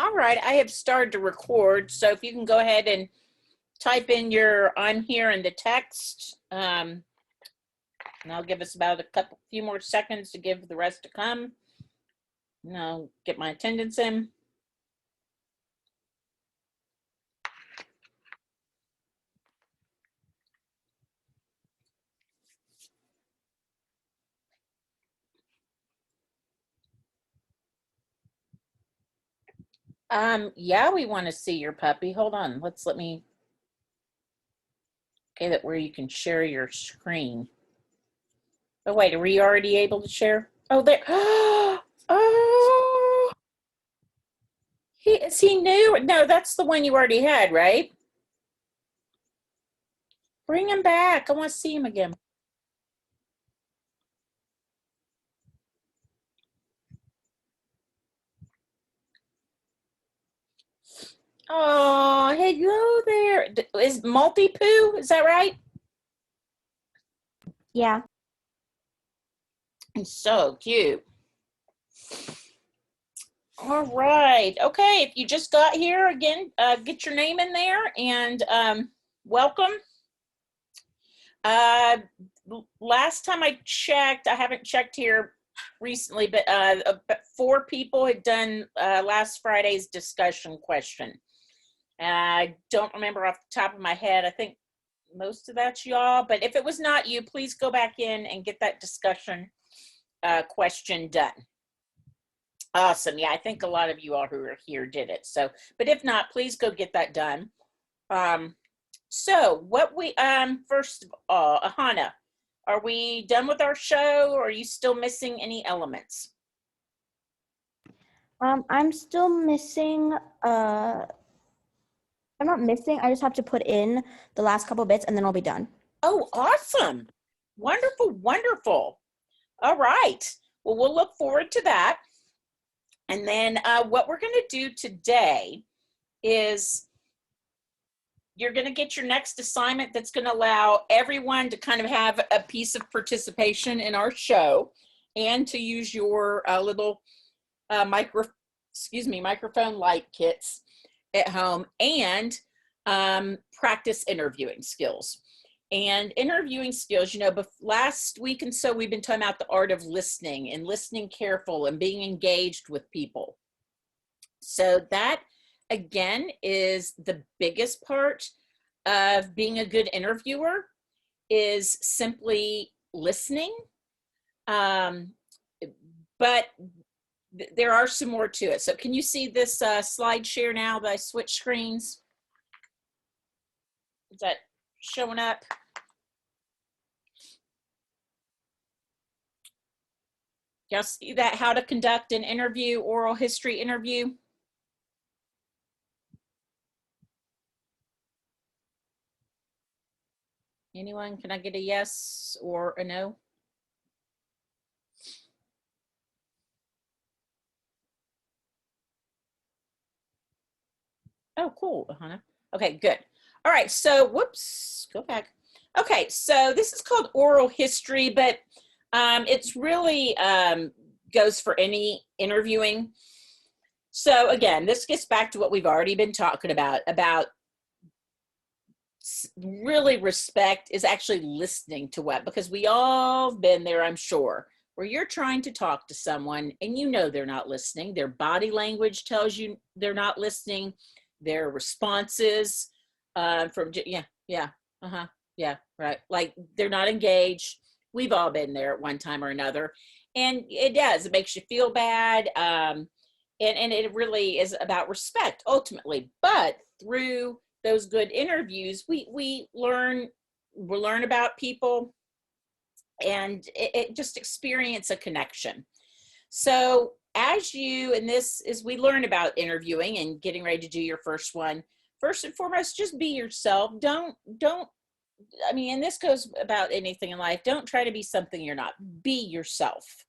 All right, I have started to record, so if you can go ahead and type in your "I'm here" in the text, and I'll give us about few more seconds to give the rest to come. And I'll get my attendance in. Yeah, we want to see your puppy. Hold on, let me get it where you can share your screen. Oh wait, are we already able to share? Oh, there. Oh, is he new? No, that's the one you already had, right? Bring him back. I want to see him again. Oh, hello there. Is Multi-Poo, is that right? Yeah. He's so cute. All right. Okay, if you just got here, again, get your name in there and welcome. Last time I checked, I haven't checked here recently, but 4 people had done last Friday's discussion question. I don't remember off the top of my head. I think most of that's y'all, but if it was not you, please go back in and get that discussion question done. Awesome. Yeah, I think a lot of you all who are here did it. So, but if not, please go get that done. So what we, first of all, Ahana, are we done with our show, or are you still missing any elements? I'm still missing, I'm not missing, I just have to put in the last couple bits and then I'll be done. Oh, awesome. Wonderful, wonderful. All right. Well, we'll look forward to that. And then what we're going to do today is you're going to get your next assignment that's going to allow everyone to kind of have a piece of participation in our show and to use your little microphone light kits at home and practice interviewing skills. And interviewing skills, you know, last week and so we've been talking about the art of listening and listening careful and being engaged with people. So that, again, is the biggest part of being a good interviewer, is simply listening. But there are some more to it. So can you see this slide share now that I switch screens? Is that showing up? Y'all see that? How to conduct an interview, oral history interview? Anyone? Can I get a yes or a no? Oh, cool, Hannah. Okay, good. All right, so whoops, go back. Okay, so this is called oral history, but it's really goes for any interviewing. So again, this gets back to what we've already been talking about really respect is actually listening to what, because we all been there, I'm sure, where you're trying to talk to someone and you know they're not listening. Their body language tells you they're not listening. Their responses from, yeah, right. Like they're not engaged. We've all been there at one time or another. And it does, it makes you feel bad. And it really is about respect ultimately. But through those good interviews, we learn about people and it just experience a connection. So as you, and this is, we learn about interviewing and getting ready to do your first one. First and foremost, just be yourself. Don't, I mean, and this goes about anything in life, don't try to be something you're not. Be yourself.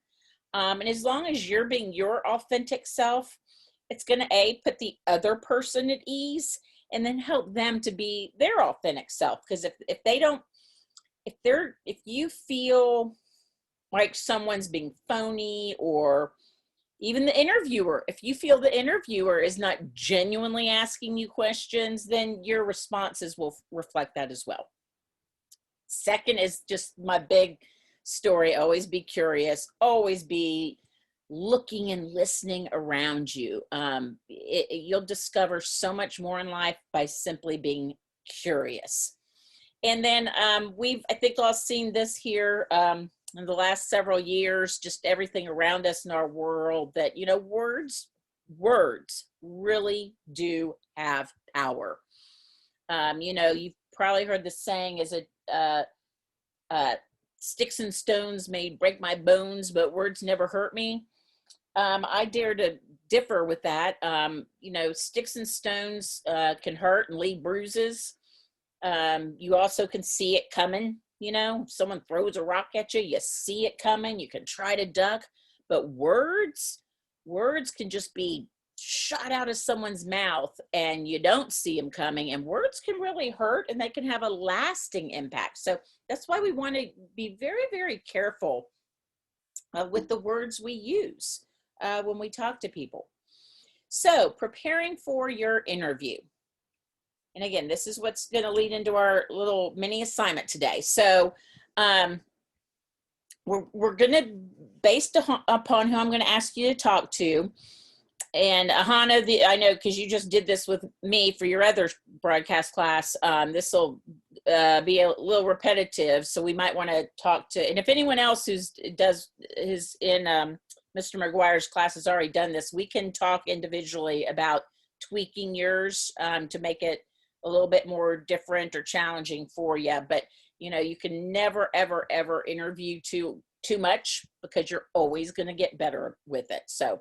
And as long as you're being your authentic self, it's going to put the other person at ease and then help them to be their authentic self. Because if they don't, if you feel like someone's being phony or Even the interviewer, if you feel the interviewer is not genuinely asking you questions, then your responses will reflect that as well. Second is just my big story. Always be curious, always be looking and listening around you. You'll discover so much more in life by simply being curious. And then I think all seen this here in the last several years, just everything around us in our world, that, you know, words really do have power. You know, you've probably heard the saying, is it sticks and stones may break my bones, but words never hurt me. I dare to differ with that. You know, sticks and stones can hurt and leave bruises. You also can see it coming. You know, someone throws a rock at you, you see it coming, you can try to duck, but words can just be shot out of someone's mouth and you don't see them coming, and words can really hurt and they can have a lasting impact. So that's why we want to be very, very careful with the words we use when we talk to people. So preparing for your interview. And again, this is what's going to lead into our little mini assignment today. So we're going to, based upon who I'm going to ask you to talk to, and Hannah, I know because you just did this with me for your other broadcast class, this will be a little repetitive, so we might want to talk to, and if anyone else is in Mr. McGuire's class has already done this, we can talk individually about tweaking yours to make it a little bit more different or challenging for you. But, you know, you can never, ever, ever interview too much, because you're always going to get better with it. So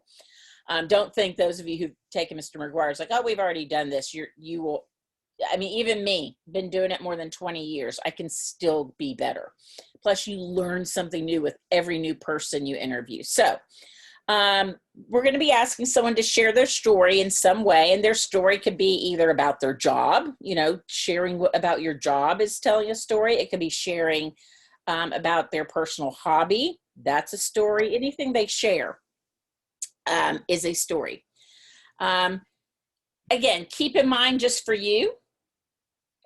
don't think, those of you who've taken Mr. McGuire's like, oh, we've already done this. You will, I mean, even me, been doing it more than 20 years, I can still be better. Plus you learn something new with every new person you interview. So we're going to be asking someone to share their story in some way, and their story could be either about their job, you know, sharing about your job is telling a story. It could be sharing about their personal hobby. That's a story. Anything they share is a story. Again, keep in mind, just for you,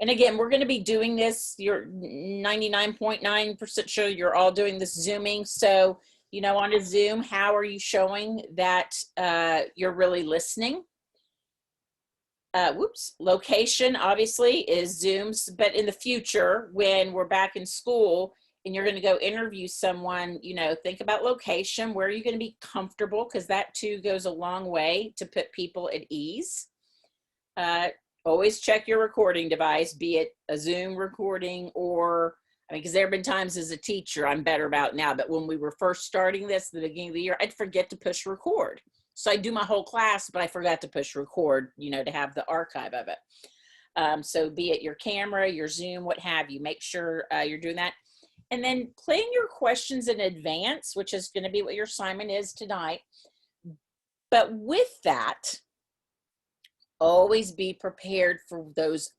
and again, we're going to be doing this, you're 99.9% sure you're all doing this Zooming. So, you know, on a Zoom, how are you showing that you're really listening? Location obviously is Zooms, but in the future, when we're back in school and you're going to go interview someone, you know, think about location. Where are you going to be comfortable? Because that too goes a long way to put people at ease. Always check your recording device, be it a Zoom recording or, I mean, because there have been times as a teacher, I'm better about now, but when we were first starting this at the beginning of the year, I'd forget to push record. So I do my whole class, but I forgot to push record, you know, to have the archive of it. So be it your camera, your Zoom, what have you, make sure you're doing that. And then plan your questions in advance, which is going to be what your assignment is tonight. But with that, always be prepared for those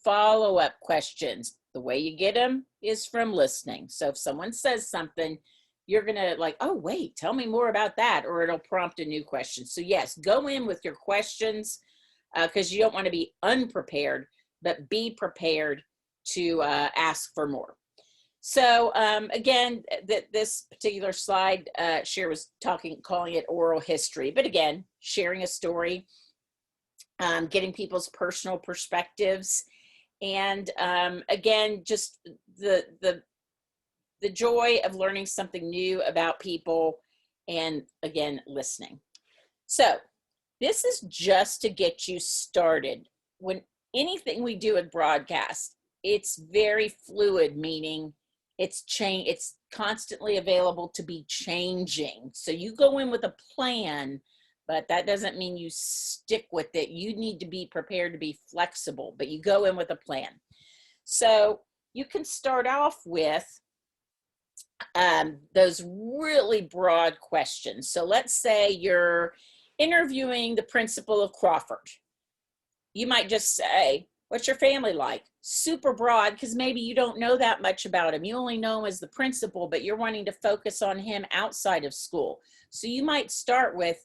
follow-up questions. The way you get them is from listening. So if someone says something, you're going to like, oh, wait, tell me more about that, or it'll prompt a new question. So yes, go in with your questions because you don't want to be unprepared, but be prepared to ask for more. So again, this particular slide, Cher was calling it oral history, but again, sharing a story, getting people's personal perspectives, and again, just the joy of learning something new about people, and again, listening. So this is just to get you started. When anything we do at broadcast, it's very fluid, meaning it's constantly available to be changing. So you go in with a plan, but that doesn't mean you stick with it. You need to be prepared to be flexible, but you go in with a plan. So you can start off with those really broad questions. So let's say you're interviewing the principal of Crawford. You might just say, what's your family like? Super broad, because maybe you don't know that much about him. You only know him as the principal, but you're wanting to focus on him outside of school. So you might start with,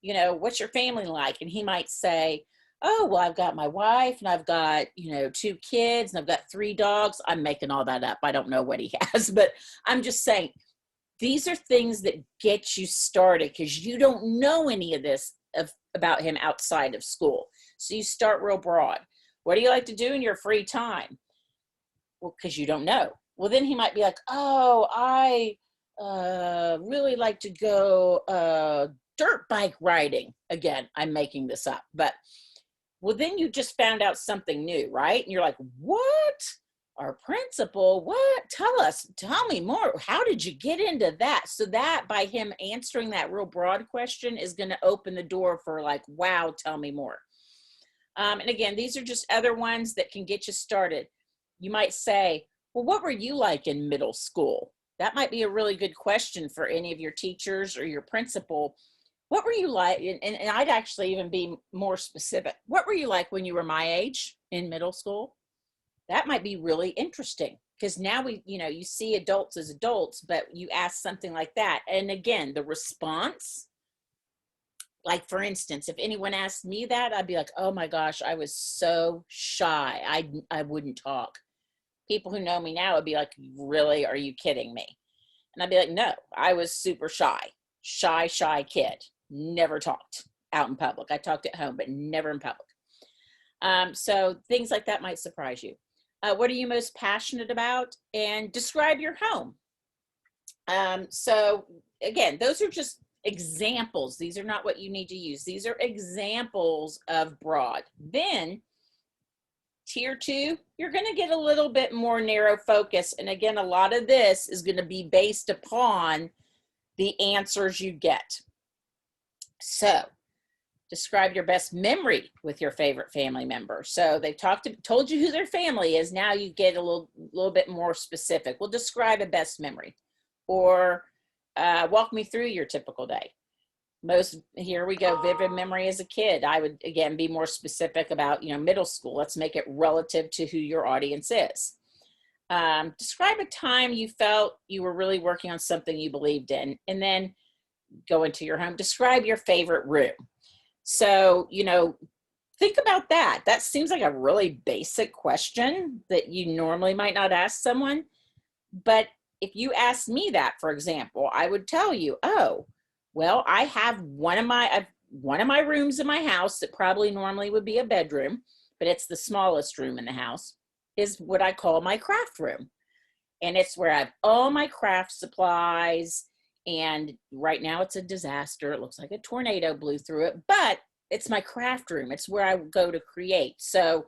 you know, what's your family like? And he might say, oh, well, I've got my wife and I've got, you know, 2 kids and I've got 3 dogs. I'm making all that up. I don't know what he has, but I'm just saying these are things that get you started because you don't know any of this about him outside of school. So you start real broad. What do you like to do in your free time? Well, because you don't know. Well, then he might be like, oh, I really like to go dirt bike riding. Again, I'm making this up, but well, then you just found out something new, right? And you're like, what? Our principal, what? Tell me more. How did you get into that? So that by him answering that real broad question is going to open the door for like, wow, tell me more. And again, these are just other ones that can get you started. You might say, well, what were you like in middle school? That might be a really good question for any of your teachers or your principal. What were you like? And I'd actually even be more specific. What were you like when you were my age in middle school? That might be really interesting because now you see adults as adults, but you ask something like that. And again, the response, like for instance, if anyone asked me that, I'd be like, oh my gosh, I was so shy. I wouldn't talk. People who know me now would be like, really? Are you kidding me? And I'd be like, no, I was super shy kid. Never talked out in public. I talked at home, but never in public. So things like that might surprise you. What are you most passionate about? And describe your home. So again, those are just examples. These are not what you need to use. These are examples of broad. Then tier 2, you're going to get a little bit more narrow focus. And again, a lot of this is going to be based upon the answers you get. So describe your best memory with your favorite family member. So they've told you who their family is. Now you get a little bit more specific. Well, describe a best memory, or walk me through your typical day. Here we go, vivid memory as a kid. I would, again, be more specific about, middle school. Let's make it relative to who your audience is. Describe a time you felt you were really working on something you believed in, and then go into your home. Describe your favorite room. So, think about that. That seems like a really basic question that you normally might not ask someone. But if you asked me that, for example, I would tell you, oh, well, I have one of my rooms in my house that probably normally would be a bedroom, but it's the smallest room in the house, is what I call my craft room. And it's where I have all my craft supplies. And right now it's a disaster. It looks like a tornado blew through it, but it's my craft room. It's where I go to create. So,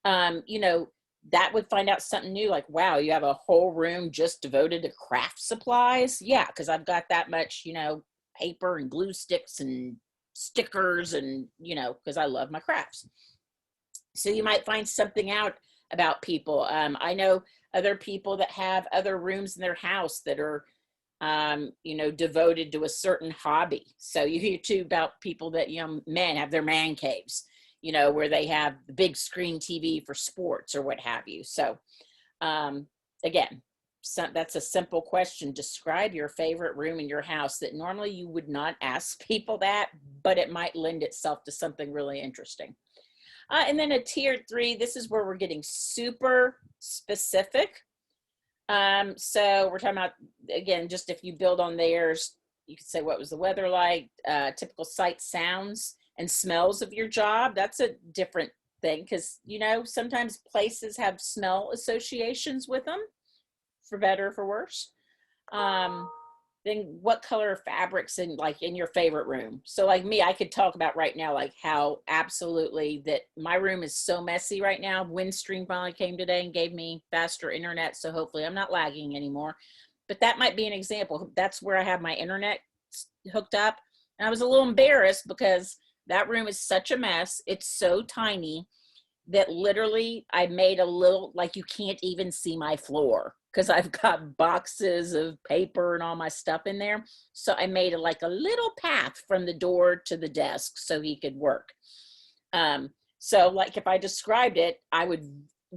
that would find out something new, like, wow, you have a whole room just devoted to craft supplies. Yeah, because I've got that much, paper and glue sticks and stickers and, because I love my crafts. So you might find something out about people. I know other people that have other rooms in their house that are devoted to a certain hobby. So you hear too about people that, men have their man caves, where they have the big screen TV for sports or what have you. So, again, that's a simple question. Describe your favorite room in your house that normally you would not ask people that, but it might lend itself to something really interesting. And then a tier 3, this is where we're getting super specific. So we're talking about, again, just if you build on theirs, you could say, what was the weather like, typical sights, sounds, and smells of your job. That's a different thing because, sometimes places have smell associations with them, for better or for worse. Then what color fabrics in your favorite room? So like me, I could talk about right now, like how absolutely that my room is so messy right now. Windstream finally came today and gave me faster internet. So hopefully I'm not lagging anymore, but that might be an example. That's where I have my internet hooked up. And I was a little embarrassed because that room is such a mess. It's so tiny that literally I made a little, like you can't even see my floor because I've got boxes of paper and all my stuff in there. So I made a little path from the door to the desk so he could work. So like if I described it,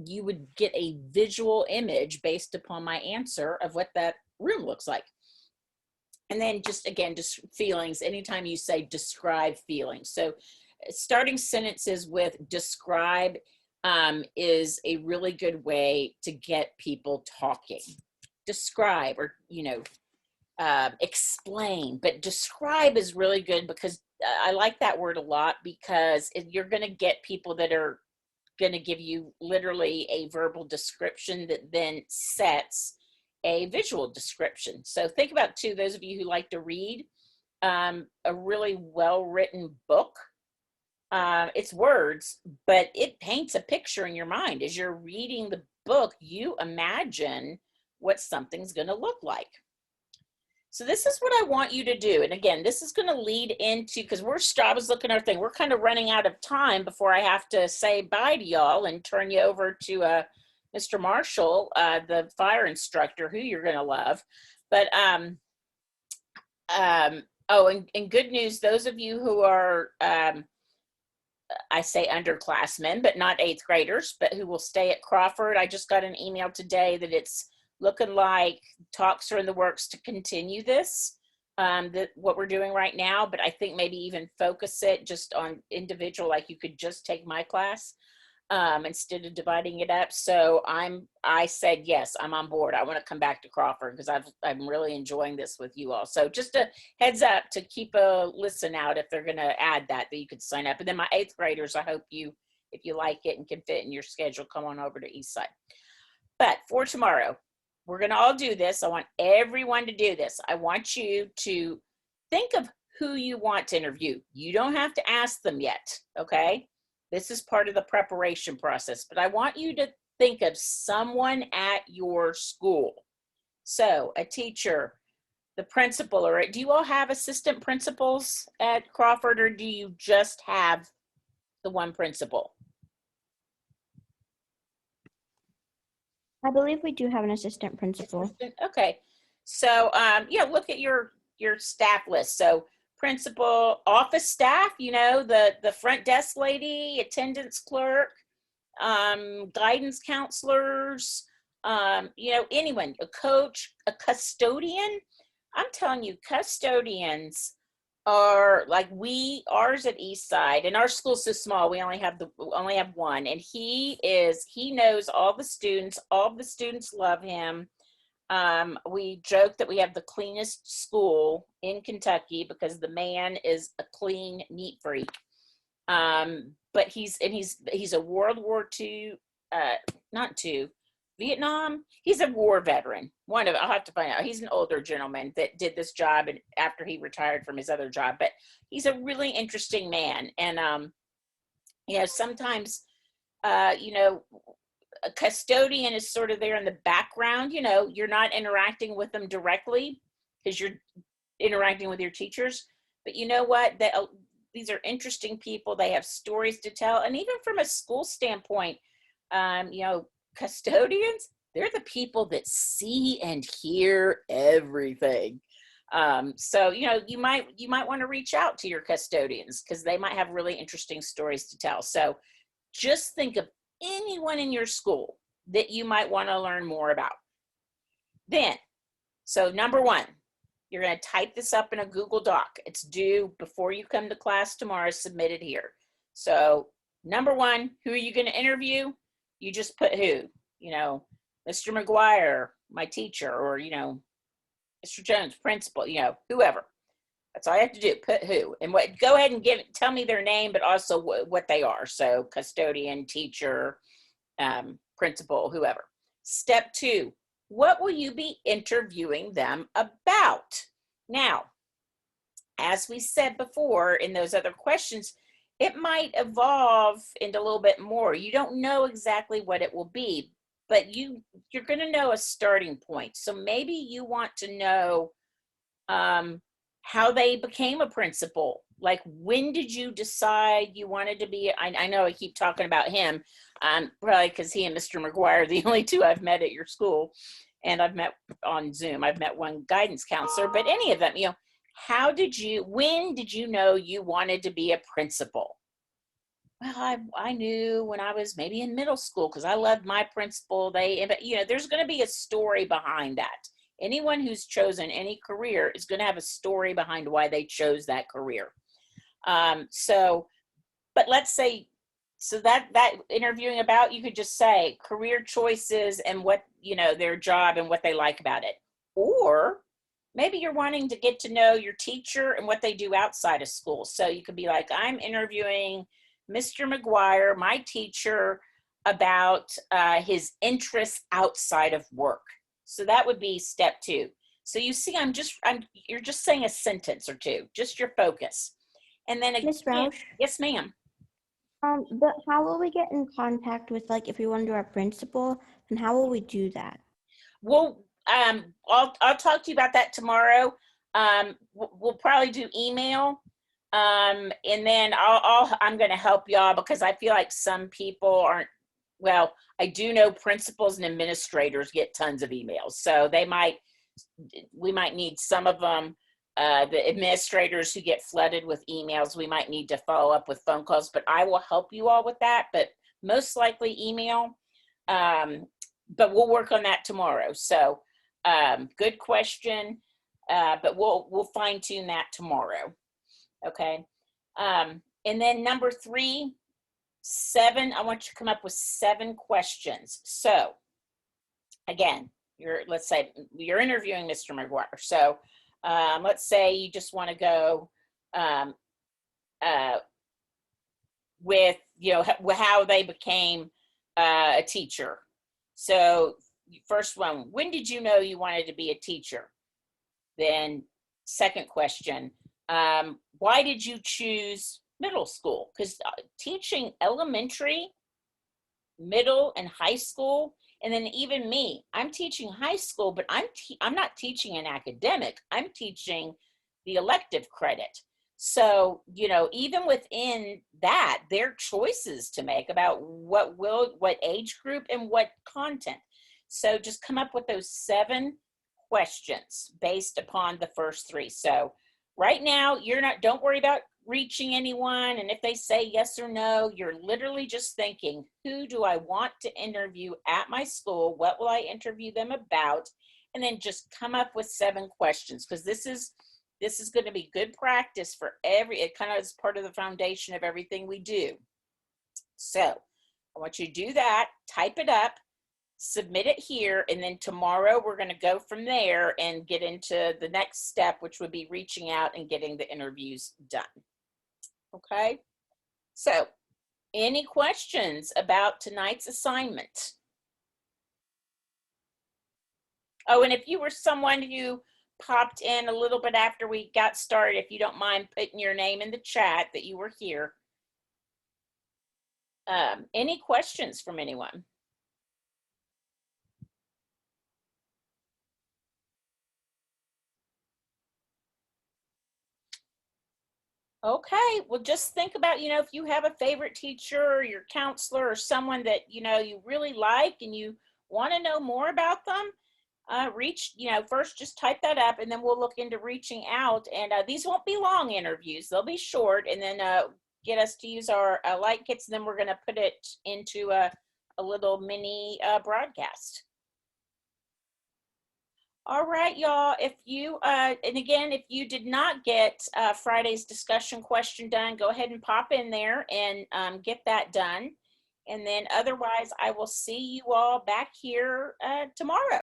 you would get a visual image based upon my answer of what that room looks like. And then just, again, just feelings, anytime you say describe feelings. So starting sentences with describe is a really good way to get people talking. Describe, or, explain, but describe is really good, because I like that word a lot, because you're going to get people that are going to give you literally a verbal description that then sets a visual description. So think about, too, those of you who like to read, a really well-written book. It's words, but it paints a picture in your mind. As you're reading the book, you imagine what something's going to look like. So this is what I want you to do. And again, this is going to lead into, because I was looking at our thing, we're kind of running out of time before I have to say bye to y'all and turn you over to Mr. Marshall, the fire instructor, who you're going to love. But oh, and good news, those of you who are, I say underclassmen, but not 8th graders, but who will stay at Crawford. I just got an email today that it's looking like talks are in the works to continue this, what we're doing right now, but I think maybe even focus it just on individual, like you could just take my class instead of dividing it up. So I said, yes, I'm on board. I want to come back to Crawford because I'm really enjoying this with you all. So just a heads up to keep a listen out if they're going to add that you could sign up. And then my 8th graders, I hope you, if you like it and can fit in your schedule, come on over to Eastside. But for tomorrow, we're going to all do this. I want everyone to do this. I want you to think of who you want to interview. You don't have to ask them yet, okay? This is part of the preparation process, but I want you to think of someone at your school. So a teacher, the principal, or do you all have assistant principals at Crawford, or do you just have the one principal? I believe we do have an assistant principal. Okay. So, yeah, look at your staff list. So principal, office staff, the front desk lady, attendance clerk, guidance counselors, anyone, a coach, a custodian. I'm telling you, custodians are like ours at Eastside, and our school's so small, we only have one, and he knows all the students love him. We joke that we have the cleanest school in Kentucky because the man is a clean, neat freak. But he's a World War II, not two, Vietnam. He's a war veteran. I'll have to find out. He's an older gentleman that did this job and after he retired from his other job, but he's a really interesting man. And, sometimes, a custodian is sort of there in the background. You're not interacting with them directly because you're interacting with your teachers, but you know what? These are interesting people. They have stories to tell. And even from a school standpoint, custodians, they're the people that see and hear everything. So, you might want to reach out to your custodians because they might have really interesting stories to tell. So just think of anyone in your school that you might want to learn more about. Then, so number one, you're going to type this up in a Google Doc. It's due before you come to class tomorrow, submit it here. So number one, who are you going to interview? You just put who, Mr. McGuire, my teacher, or, Mr. Jones, principal, whoever. That's all you have to do, put who. And go ahead and tell me their name, but also what they are. So custodian, teacher, principal, whoever. Step two, what will you be interviewing them about? Now, as we said before in those other questions, it might evolve into a little bit more. You don't know exactly what it will be, but you're going to know a starting point. So maybe you want to know how they became a principal. Like, when did you decide you wanted to be? I know I keep talking about him, probably because he and Mr. McGuire are the only two I've met at your school, and I've met on Zoom. I've met one guidance counselor, but any of them, when did you know you wanted to be a principal? Well, I knew when I was maybe in middle school because I loved my principal. There's going to be a story behind that. Anyone who's chosen any career is going to have a story behind why they chose that career. But let's say, so that interviewing about, you could just say career choices and what, their job and what they like about it. Or maybe you're wanting to get to know your teacher and what they do outside of school. So you could be like, I'm interviewing Mr. McGuire, my teacher, about his interests outside of work. So that would be step 2. So you see, you're just saying a sentence or two, just your focus. And then again, Miss Roush? Yes, ma'am. But how will we get in contact with, like, if we want to do our principal, and how will we do that? Well, I'll talk to you about that tomorrow. We'll probably do email. And then I'm going to help y'all because I feel like some people aren't, well, I do know principals and administrators get tons of emails. So we might need some of them. The administrators who get flooded with emails, we might need to follow up with phone calls, but I will help you all with that, but most likely email. But we'll work on that tomorrow. So good question, but we'll fine tune that tomorrow. Okay. And then number 3, 7, I want you to come up with 7 questions. So again, let's say you're interviewing Mr. McGuire. So let's say you just want to go with, how they became a teacher. So first one, when did you know you wanted to be a teacher? Then second question, why did you choose middle school? Because teaching elementary, middle, and high school, and then even me, I'm teaching high school, but I'm not teaching an academic. I'm teaching the elective credit. So, even within that, there are choices to make about what age group and what content. So just come up with those 7 questions based upon the first 3. So right now, don't worry about reaching anyone. And if they say yes or no, you're literally just thinking, who do I want to interview at my school? What will I interview them about? And then just come up with 7 questions, because this is going to be good practice for it kind of is part of the foundation of everything we do. So I want you to do that, type it up, submit it here, and then tomorrow we're going to go from there and get into the next step, which would be reaching out and getting the interviews done. Okay, so any questions about tonight's assignment? Oh, and if you were someone who popped in a little bit after we got started, if you don't mind putting your name in the chat that you were here. Any questions from anyone? Okay, well, just think about, if you have a favorite teacher or your counselor or someone that, you really like and you want to know more about them, first just type that up, and then we'll look into reaching out. And these won't be long interviews. They'll be short, and then get us to use our light kits, and then we're going to put it into a little mini broadcast. All right, y'all, if you, and again, if you did not get Friday's discussion question done, go ahead and pop in there and get that done. And then otherwise, I will see you all back here tomorrow.